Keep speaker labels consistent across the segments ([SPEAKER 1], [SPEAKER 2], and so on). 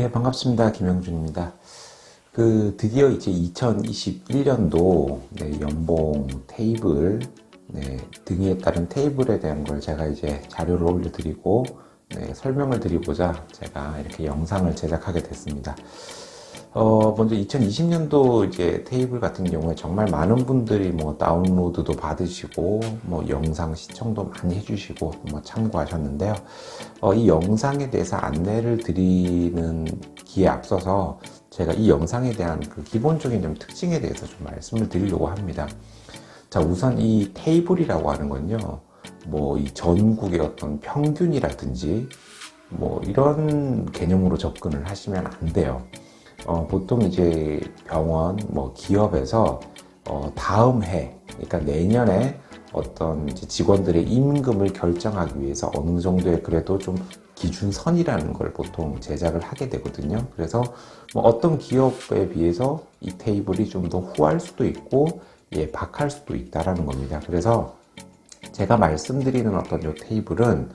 [SPEAKER 1] 네, 반갑습니다. 김영준입니다. 드디어 이제 2021년도 연봉 테이블, 등위에 따른 테이블에 대한 걸 제가 이제 자료를 올려드리고, 설명을 드리고자 제가 이렇게 영상을 제작하게 됐습니다. 먼저 2020년도 이제 테이블 같은 경우에 정말 많은 분들이 뭐 다운로드도 받으시고, 뭐 영상 시청도 많이 해주시고, 뭐 참고하셨는데요. 이 영상에 대해서 안내를 드리는 기에 앞서서 제가 이 영상에 대한 그 기본적인 좀 특징에 대해서 좀 말씀을 드리려고 합니다. 자, 우선 이 테이블이라고 하는 건요, 뭐 이 전국의 어떤 평균이라든지, 뭐 이런 개념으로 접근을 하시면 안 돼요. 보통 이제 병원, 뭐 기업에서 다음 해, 그러니까 내년에 어떤 이제 직원들의 임금을 결정하기 위해서 어느 정도의 그래도 좀 기준선이라는 걸 보통 제작을 하게 되거든요. 그래서 뭐 어떤 기업에 비해서 이 테이블이 좀 더 후할 수도 있고, 박할 수도 있다라는 겁니다. 그래서 제가 말씀드리는 어떤 요 테이블은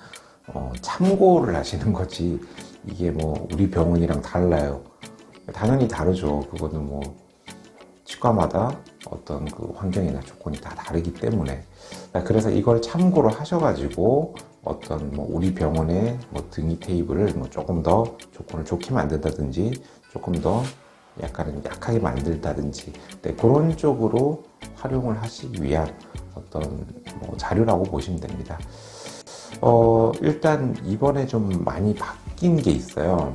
[SPEAKER 1] 참고를 하시는 거지, 이게 뭐 우리 병원이랑 달라요. 당연히 다르죠. 그거는 뭐 치과마다 어떤 그 환경이나 조건이 다 다르기 때문에. 그래서 이걸 참고로 하셔가지고 어떤 뭐 우리 병원의 뭐 등위 테이블을 뭐 조금 더 조건을 좋게 만든다든지, 조금 더 약간 약하게 만들다든지, 그런 쪽으로 활용을 하시기 위한 어떤 뭐 자료라고 보시면 됩니다. 일단 이번에 좀 많이 바뀐 게 있어요.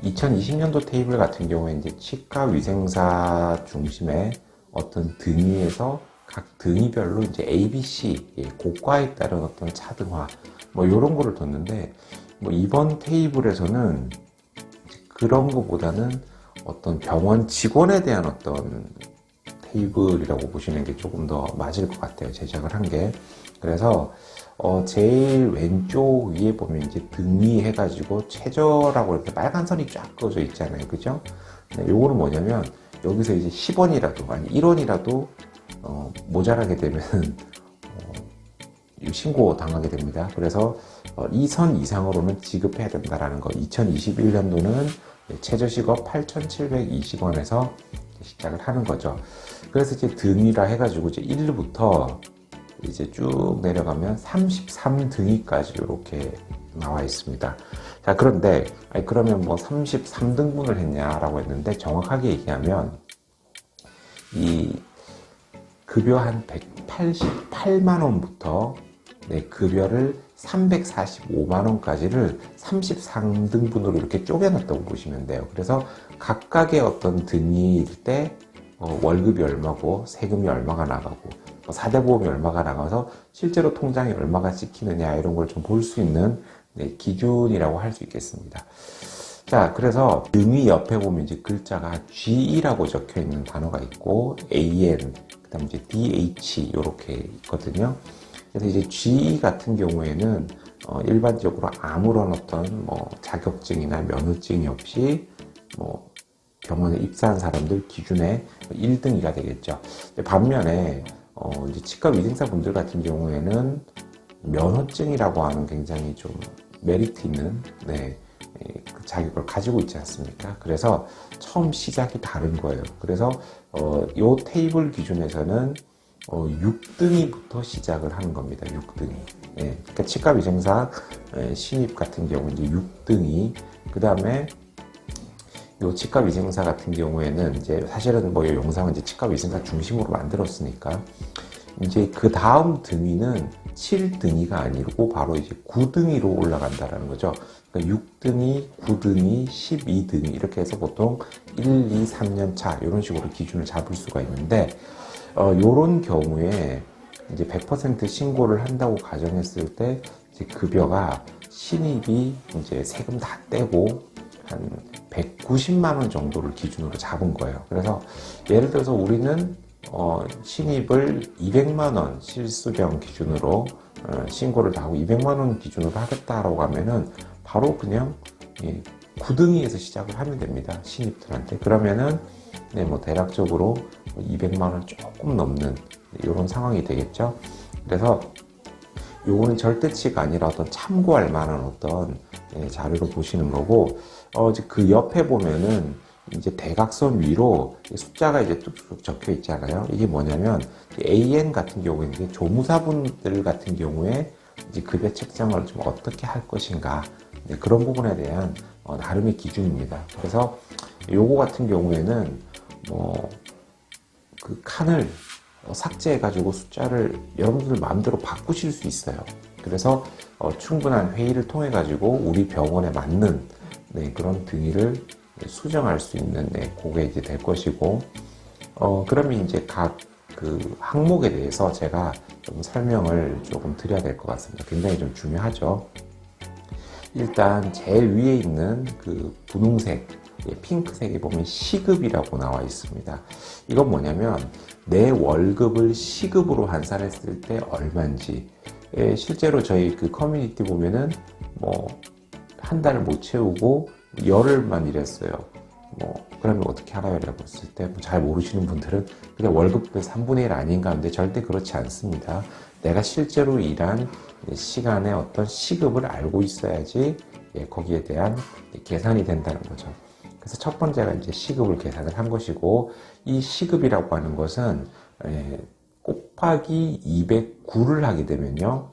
[SPEAKER 1] 2020년도 테이블 같은 경우에 이제 치과 위생사 중심의 어떤 등위에서 각 등위별로 이제 A, B, C, 고과에 따른 어떤 차등화, 뭐 이런 거를 뒀는데, 뭐 이번 테이블에서는 그런 거보다는 어떤 병원 직원에 대한 어떤 테이블이라고 보시는 게 조금 더 맞을 것 같아요. 제작을 한 게. 그래서 제일 왼쪽 위에 보면 이제 등위 해가지고 최저라고 이렇게 빨간 선이 쫙 그어져 있잖아요. 그죠? 요거는 뭐냐면 여기서 이제 10원이라도 아니 1원이라도 모자라게 되면 신고 당하게 됩니다. 그래서 이 선 이상으로는 지급해야 된다라는 거. 2021년도는 최저시급 8,720원에서 시작을 하는 거죠. 그래서 이제 등위라 해가지고 이제 1부터 이제 쭉 내려가면 33등위까지 이렇게 나와 있습니다. 자, 그런데 그러면 뭐 33등분을 했냐라고 했는데, 정확하게 얘기하면 이 급여 한 188만 원부터 급여를 345만 원까지를 33등분으로 이렇게 쪼개놨다고 보시면 돼요. 그래서 각각의 어떤 등위일 때 월급이 얼마고 세금이 얼마가 나가고 사대보험이 얼마가 나가서 실제로 통장에 얼마가 찍히느냐, 이런 걸 좀 볼 수 있는 기준이라고 할 수 있겠습니다. 자, 그래서 등위 옆에 보면 이제 글자가 G라고 적혀 있는 단어가 있고, AN, 그 다음에 이제 DH 이렇게 있거든요. 그래서 이제 G 같은 경우에는 일반적으로 아무런 어떤 뭐 자격증이나 면허증이 없이 뭐 병원에 입사한 사람들 기준에 1등이가 되겠죠. 반면에 이제 치과 위생사 분들 같은 경우에는 면허증이라고 하는 굉장히 좀 메리트 있는 그 자격을 가지고 있지 않습니까? 그래서 처음 시작이 다른 거예요. 그래서 요 테이블 기준에서는 6등위부터 시작을 하는 겁니다. 6등위. 그러니까 치과 위생사 신입 같은 경우 이제 6등위. 그 다음에 요 치과 위생사 같은 경우에는 이제 사실은 뭐 이 영상은 이제 치과 위생사 중심으로 만들었으니까, 이제 그 다음 등위는 7등위가 아니고 바로 이제 9등위로 올라간다라는 거죠. 그러니까 6등위, 9등위, 12등위 이렇게 해서 보통 1, 2, 3년 차 이런 식으로 기준을 잡을 수가 있는데, 요런 경우에 이제 100% 신고를 한다고 가정했을 때 이제 급여가 신입이 이제 세금 다 떼고 한 190만 원 정도를 기준으로 잡은 거예요. 그래서 예를 들어서 우리는 신입을 200만 원 실수령 기준으로 신고를 다 하고 200만 원 기준으로 하겠다라고 하면은 바로 그냥 9등위에서 시작을 하면 됩니다. 신입들한테. 그러면은 뭐 대략적으로 200만 원 조금 넘는 이런 상황이 되겠죠. 그래서 요거는 절대치가 아니라 어떤 참고할 만한 어떤 자료로 보시는 거고, 이제 그 옆에 보면은 이제 대각선 위로 숫자가 이제 뚝뚝 적혀 있잖아요. 이게 뭐냐면 AN 같은 경우에 이제 조무사분들 같은 경우에 이제 급여 책정을 좀 어떻게 할 것인가, 그런 부분에 대한 나름의 기준입니다. 그래서 요거 같은 경우에는 뭐 그 칸을 삭제해가지고 숫자를 여러분들 마음대로 바꾸실 수 있어요. 그래서 충분한 회의를 통해 가지고 우리 병원에 맞는 그런 등위를 수정할 수 있는 그게 이제 될 것이고, 그러면 이제 각 그 항목에 대해서 제가 좀 설명을 조금 드려야 될 것 같습니다. 굉장히 좀 중요하죠. 일단 제일 위에 있는 그 분홍색, 핑크색에 보면 시급이라고 나와 있습니다. 이건 뭐냐면 내 월급을 시급으로 환산했을 때 얼마인지. 실제로 저희 그 커뮤니티 보면은 뭐 한 달을 못 채우고 열흘만 일했어요. 그러면 어떻게 하나요? 라고 했을 때 잘 모르시는 분들은 그냥 월급의 3분의 1 아닌가 하는데 절대 그렇지 않습니다. 내가 실제로 일한 시간의 어떤 시급을 알고 있어야지 거기에 대한 계산이 된다는 거죠. 그래서 첫 번째가 이제 시급을 계산을 한 것이고, 이 시급이라고 하는 것은 곱하기 209를 하게 되면요,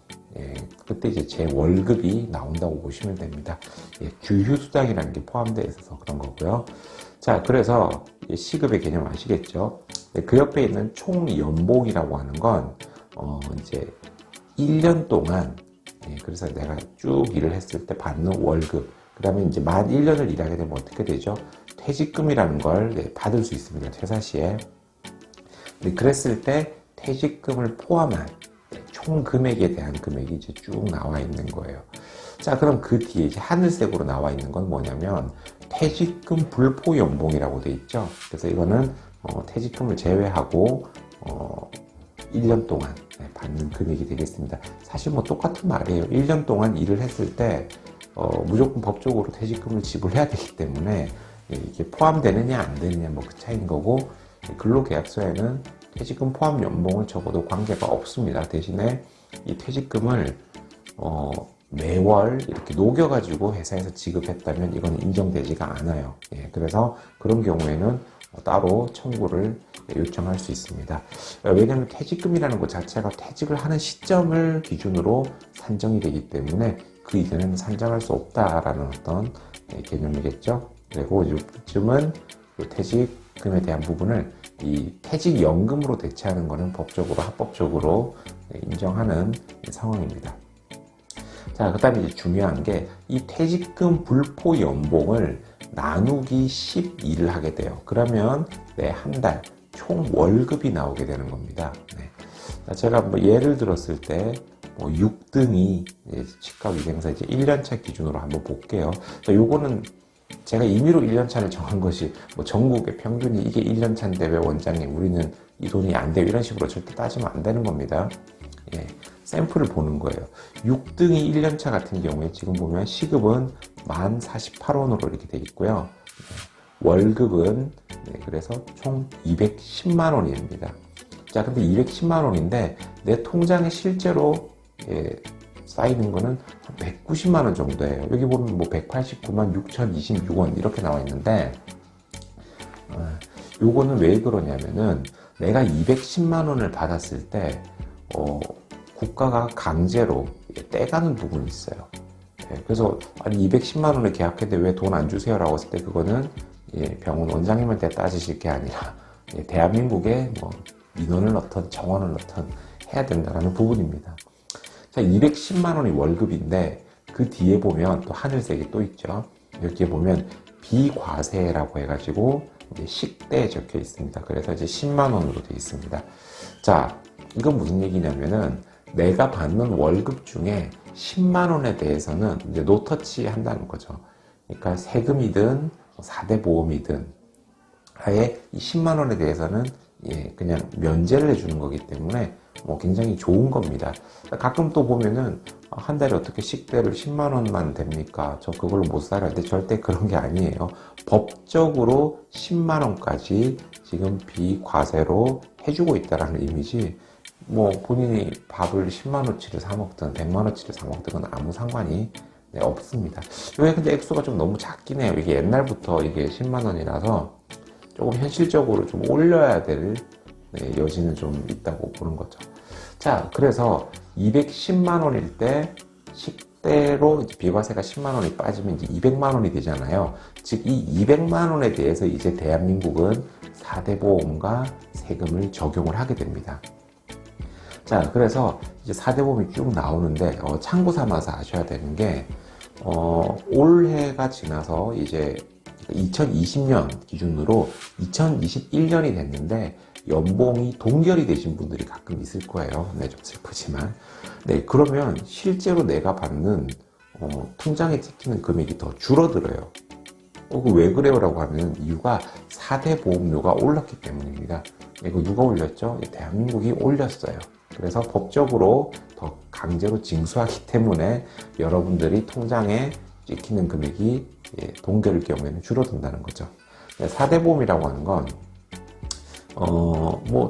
[SPEAKER 1] 그때 이제 제 월급이 나온다고 보시면 됩니다. 주휴수당이라는 게 포함되어 있어서 그런 거고요. 자, 그래서 시급의 개념 아시겠죠? 그 옆에 있는 총 연봉이라고 하는 건 이제 1년 동안, 그래서 내가 쭉 일을 했을 때 받는 월급, 그 다음에 이제 만 1년을 일하게 되면 어떻게 되죠? 퇴직금이라는 걸 받을 수 있습니다. 퇴사 시에. 그랬을 때 퇴직금을 포함한 총 금액에 대한 금액이 이제 쭉 나와 있는 거예요. 자, 그럼 그 뒤에 이제 하늘색으로 나와 있는 건 뭐냐면 퇴직금 불포 연봉이라고 돼 있죠. 그래서 이거는 퇴직금을 제외하고 1년 동안 받는 금액이 되겠습니다. 사실 뭐 똑같은 말이에요. 1년 동안 일을 했을 때 무조건 법적으로 퇴직금을 지불해야 되기 때문에 이게 포함되느냐 안 되느냐 뭐 그 차이인 거고, 근로계약서에는 퇴직금 포함 연봉은 적어도 관계가 없습니다. 대신에 이 퇴직금을 매월 이렇게 녹여가지고 회사에서 지급했다면 이건 인정되지가 않아요. 그래서 그런 경우에는 따로 청구를 요청할 수 있습니다. 왜냐하면 퇴직금이라는 것 자체가 퇴직을 하는 시점을 기준으로 산정이 되기 때문에 그 이전에는 산정할 수 없다라는 어떤 개념이겠죠. 그리고 요즘은 퇴직금에 대한 부분을 이 퇴직연금으로 대체하는 것은 법적으로 합법적으로 인정하는 상황입니다. 자, 그 다음에 이제 중요한 게 이 퇴직금 불포 연봉을 나누기 12를 하게 돼요. 그러면 한 달 총 월급이 나오게 되는 겁니다. 제가 뭐 예를 들었을 때 6등이 치과위생사 이제 1년차 기준으로 한번 볼게요. 요거는 제가 임의로 1년차를 정한 것이 전국의 평균이 이게 1년차인데 왜 원장님 우리는 이 돈이 안 돼요, 이런 식으로 절대 따지면 안 되는 겁니다. 샘플을 보는 거예요. 6등이 1년차 같은 경우에 지금 보면 시급은 1048원으로 이렇게 되어 있고요. 월급은 그래서 총 210만 원입니다. 자, 근데 210만 원인데 내 통장에 실제로 쌓이는 거는 190만 원 정도예요. 여기 보면 189만 6,026원 이렇게 나와 있는데, 요거는 왜 그러냐면은 내가 210만 원을 받았을 때 국가가 강제로 떼가는 부분이 있어요. 그래서 아니 210만 원을 계약했는데 왜 돈 안 주세요? 라고 했을 때 그거는 병원 원장님한테 따지실 게 아니라 대한민국에 민원을 넣든 정원을 넣든 해야 된다는 부분입니다. 자, 210만 원이 월급인데 그 뒤에 보면 또 하늘색이 또 있죠. 여기에 보면 비과세라고 해가지고 식대에 적혀 있습니다. 그래서 이제 10만 원으로 되어 있습니다. 자, 이건 무슨 얘기냐면은 내가 받는 월급 중에 10만 원에 대해서는 이제 노터치 한다는 거죠. 그러니까 세금이든 4대 보험이든 아예 이 10만 원에 대해서는 그냥 면제를 해주는 거기 때문에 굉장히 좋은 겁니다. 가끔 또 보면은 한 달에 어떻게 식대를 10만 원만 됩니까? 저 그걸로 못 살아요. 근데 절대 그런 게 아니에요. 법적으로 10만 원까지 지금 비과세로 해주고 있다라는 이미지. 본인이 밥을 10만 원치를 사 먹든 100만 원치를 사 먹든 그건 아무 상관이 네, 없습니다. 이게 근데 액수가 좀 너무 작긴 해요. 이게 옛날부터 이게 10만 원이라서 조금 현실적으로 좀 올려야 될 네, 여지는 좀 있다고 보는 거죠. 자, 그래서 210만 원일 때 10대로 비과세가 10만 원이 빠지면 이제 200만 원이 되잖아요. 즉, 이 200만 원에 대해서 이제 대한민국은 4대 보험과 세금을 적용을 하게 됩니다. 자, 그래서 이제 4대 보험이 쭉 나오는데, 참고 삼아서 아셔야 되는 게, 올해가 지나서 이제 2020년 기준으로 2021년이 됐는데, 연봉이 동결이 되신 분들이 가끔 있을 거예요. 네, 좀 슬프지만. 네, 그러면 실제로 내가 받는, 통장에 찍히는 금액이 더 줄어들어요. 왜 그래요? 라고 하면 이유가 4대 보험료가 올랐기 때문입니다. 이거 누가 올렸죠? 대한민국이 올렸어요. 그래서 법적으로 더 강제로 징수하기 때문에 여러분들이 통장에 찍히는 금액이 동결일 경우에는 줄어든다는 거죠. 4대 보험이라고 하는 건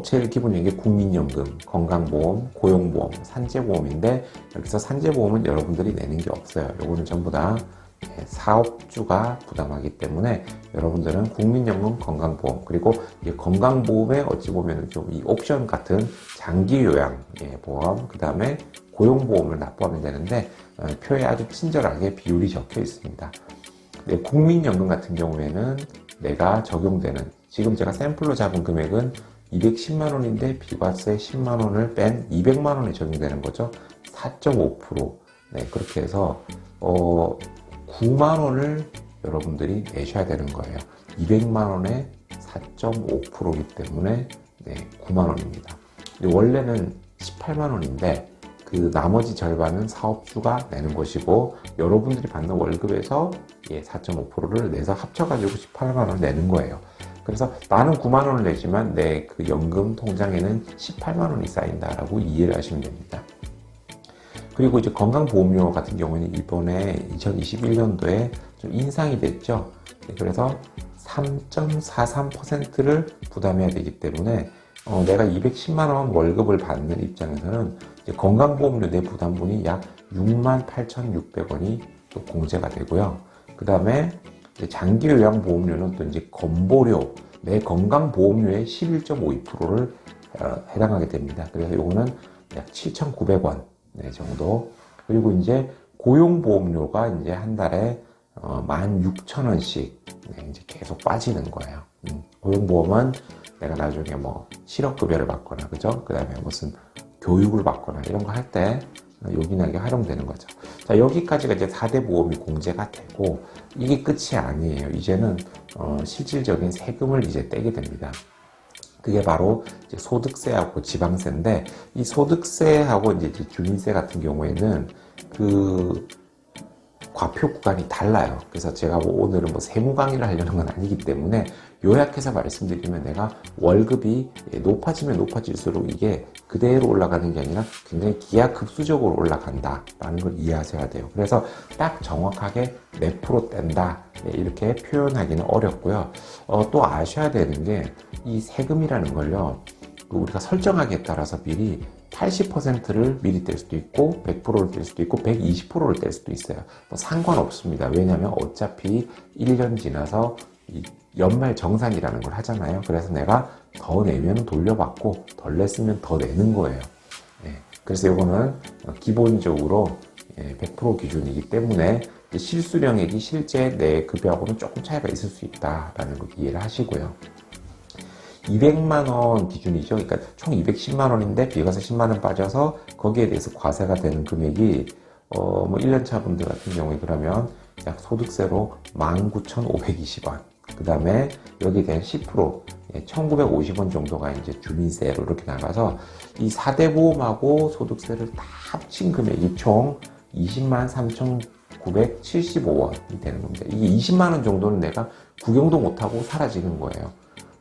[SPEAKER 1] 제일 기본적인 게 국민연금, 건강보험, 고용보험, 산재보험인데 여기서 산재보험은 여러분들이 내는 게 없어요. 요거는 전부 다 사업주가 부담하기 때문에 여러분들은 국민연금, 건강보험, 그리고 건강보험에 어찌 보면 좀 이 옵션 같은 장기요양 보험, 그 다음에 고용보험을 납부하면 되는데 표에 아주 친절하게 비율이 적혀 있습니다. 국민연금 같은 경우에는 내가 적용되는, 지금 제가 샘플로 잡은 금액은 210만 원인데 비과세 10만 원을 뺀 200만 원에 적용되는 거죠. 4.5%. 네, 그렇게 해서 9만 원을 여러분들이 내셔야 되는 거예요. 200만 원에 4.5%이기 때문에 9만 원입니다. 원래는 18만 원인데 그 나머지 절반은 사업주가 내는 것이고 여러분들이 받는 월급에서 4.5%를 내서 합쳐가지고 18만 원을 내는 거예요. 그래서 나는 9만 원을 내지만 내 그 연금 통장에는 18만 원이 쌓인다라고 이해를 하시면 됩니다. 그리고 이제 건강보험료 같은 경우는 이번에 2021년도에 좀 인상이 됐죠. 그래서 3.43%를 부담해야 되기 때문에 내가 210만 원 월급을 받는 입장에서는 이제 건강보험료 내 부담분이 약 68,600원이 또 공제가 되고요. 그 다음에 장기요양보험료는 또 이제 건보료, 내 건강보험료의 11.52%를 해당하게 됩니다. 그래서 이거는 약 7,900원 정도. 그리고 이제 고용보험료가 이제 한 달에 16,000원씩 이제 계속 빠지는 거예요. 고용보험은 내가 나중에 뭐 실업급여를 받거나, 그죠? 그 다음에 무슨 교육을 받거나 이런 거 할 때 요긴하게 활용되는 거죠. 자, 여기까지가 이제 4대 보험이 공제가 되고, 이게 끝이 아니에요. 이제는 실질적인 세금을 이제 떼게 됩니다. 그게 바로 이제 소득세하고 지방세인데, 이 소득세하고 이제 주민세 같은 경우에는 그 과표 구간이 달라요. 그래서 제가 오늘은 세무 강의를 하려는 건 아니기 때문에 요약해서 말씀드리면, 내가 월급이 높아지면 높아질수록 이게 그대로 올라가는 게 아니라 굉장히 기하급수적으로 올라간다라는 걸 이해하셔야 돼요. 그래서 딱 정확하게 몇 프로 뗀다 이렇게 표현하기는 어렵고요. 또 아셔야 되는 게, 이 세금이라는 걸요, 우리가 설정하기에 따라서 미리 80%를 미리 뗄 수도 있고 100%를 뗄 수도 있고 120%를 뗄 수도 있어요. 상관없습니다. 왜냐하면 어차피 1년 지나서 이 연말 정산이라는 걸 하잖아요. 그래서 내가 더 내면 돌려받고 덜 냈으면 더 내는 거예요. 그래서 이거는 기본적으로 100% 기준이기 때문에 실수령액이 실제 내 급여하고는 조금 차이가 있을 수 있다라는 걸 이해를 하시고요. 200만 원 기준이죠. 그러니까 총 210만 원인데 비과세 10만 원 빠져서 거기에 대해서 과세가 되는 금액이 1년차 분들 같은 경우에 그러면 약 소득세로 19,520원. 그 다음에 여기에 대한 10%, 1,950원 정도가 이제 주민세로 이렇게 나가서 이 4대 보험하고 소득세를 다 합친 금액이 총 20만 3,975원이 되는 겁니다. 이게 20만 원 정도는 내가 구경도 못하고 사라지는 거예요.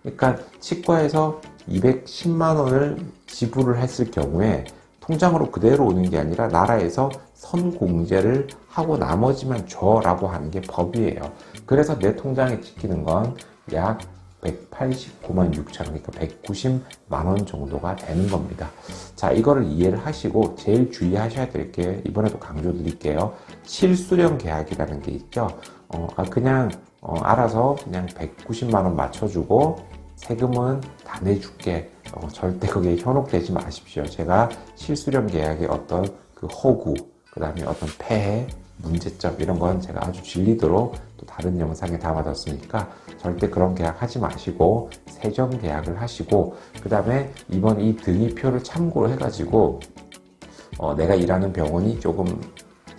[SPEAKER 1] 그러니까 치과에서 210만 원을 지불을 했을 경우에 통장으로 그대로 오는 게 아니라 나라에서 선공제를 하고 나머지만 줘라고 하는 게 법이에요. 그래서 내 통장에 찍히는 건 약 189만 6천 원, 그러니까 190만 원 정도가 되는 겁니다. 자, 이거를 이해를 하시고 제일 주의하셔야 될 게 이번에도 강조드릴게요. 실수령 계약이라는 게 있죠. 그냥 알아서 그냥 190만 원 맞춰주고 세금은 다 내줄게. 절대 거기에 현혹되지 마십시오. 제가 실수령 계약의 어떤 그 허구, 그 다음에 어떤 폐해, 문제점 이런 건 제가 아주 진리도록 또 다른 영상에 담아뒀으니까 절대 그런 계약 하지 마시고 세정 계약을 하시고, 그 다음에 이번 이 등기표를 참고로 해가지고 내가 일하는 병원이 조금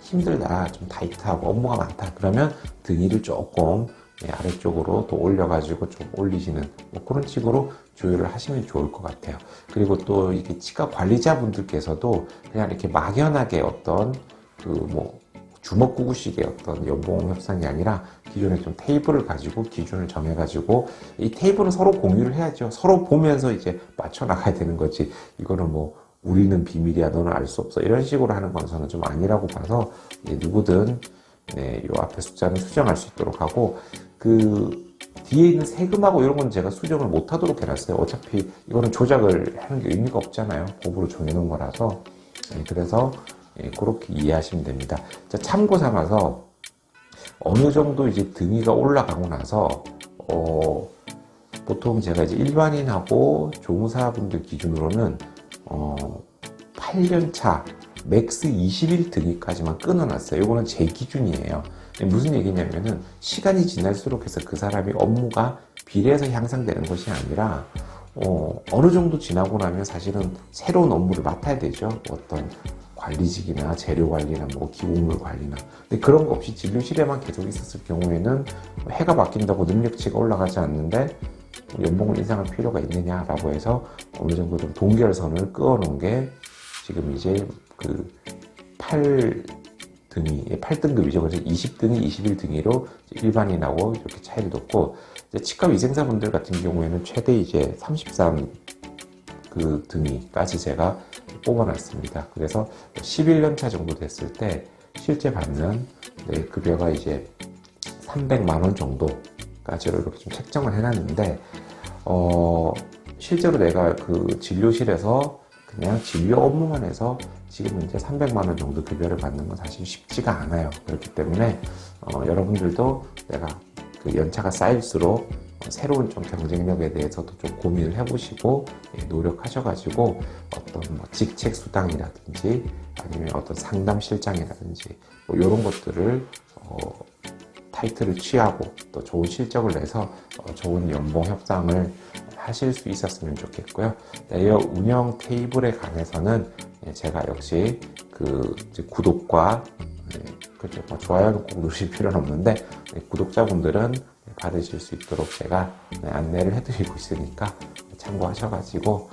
[SPEAKER 1] 힘들다, 좀 타이트하고 업무가 많다 그러면 등위를 조금 아래쪽으로 또 올려가지고 좀 올리시는 뭐 그런 식으로 조율을 하시면 좋을 것 같아요. 그리고 또 이게 치과 관리자분들께서도 그냥 이렇게 막연하게 어떤 그 뭐 주먹구구식의 어떤 연봉 협상이 아니라 기존에 좀 테이블을 가지고 기준을 정해가지고 이 테이블은 서로 공유를 해야죠. 서로 보면서 이제 맞춰 나가야 되는 거지. 이거는 뭐 우리는 비밀이야, 너는 알 수 없어, 이런 식으로 하는 건 저는 좀 아니라고 봐서 누구든 요 앞에 숫자는 수정할 수 있도록 하고, 그 뒤에 있는 세금하고 이런 건 제가 수정을 못 하도록 해놨어요. 어차피 이거는 조작을 하는 게 의미가 없잖아요. 법으로 정해놓은 거라서. 그래서 그렇게 이해하시면 됩니다. 자, 참고 삼아서 어느 정도 이제 등위가 올라가고 나서 보통 제가 이제 일반인하고 조무사분들 기준으로는 8년차 맥스 20일 등위까지만 끊어놨어요. 이거는 제 기준이에요. 무슨 얘기냐면은 시간이 지날수록 해서 그 사람이 업무가 비례해서 향상되는 것이 아니라 어느 정도 지나고 나면 사실은 새로운 업무를 맡아야 되죠. 어떤 관리직이나 재료 관리나 뭐 기공물 관리나. 근데 그런 거 없이 진료실에만 계속 있었을 경우에는 해가 바뀐다고 능력치가 올라가지 않는데 연봉을 인상할 필요가 있느냐라고 해서 어느 정도 좀 동결선을 그어놓은 게 지금 이제 그 8등급이죠. 그래서 20등이 21등이로 일반인하고 이렇게 차이를 뒀고, 이제 치과 위생사분들 같은 경우에는 최대 이제 33 그 등위까지 제가 뽑아놨습니다. 그래서 11년 차 정도 됐을 때 실제 받는 급여가 이제 300만 원 정도까지로 이렇게 좀 책정을 해놨는데, 실제로 내가 그 진료실에서 그냥 진료 업무만 해서 지금 이제 300만 원 정도 급여를 받는 건 사실 쉽지가 않아요. 그렇기 때문에 여러분들도 내가 그 연차가 쌓일수록 새로운 좀 경쟁력에 대해서도 좀 고민을 해보시고 노력하셔가지고 어떤 뭐 직책 수당이라든지 아니면 어떤 상담 실장이라든지 뭐 이런 것들을 타이틀을 취하고 또 좋은 실적을 내서 좋은 연봉 협상을 하실 수 있었으면 좋겠고요. 이 운영 테이블에 관해서는 제가 역시 그 구독과 그렇죠. 좋아요는 꼭 누르실 필요는 없는데 구독자분들은 받으실 수 있도록 제가 안내를 해드리고 있으니까 참고하셔가지고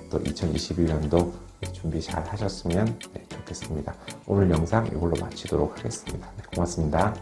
[SPEAKER 1] 또 2021년도 준비 잘 하셨으면 좋겠습니다. 오늘 영상 이걸로 마치도록 하겠습니다. 고맙습니다.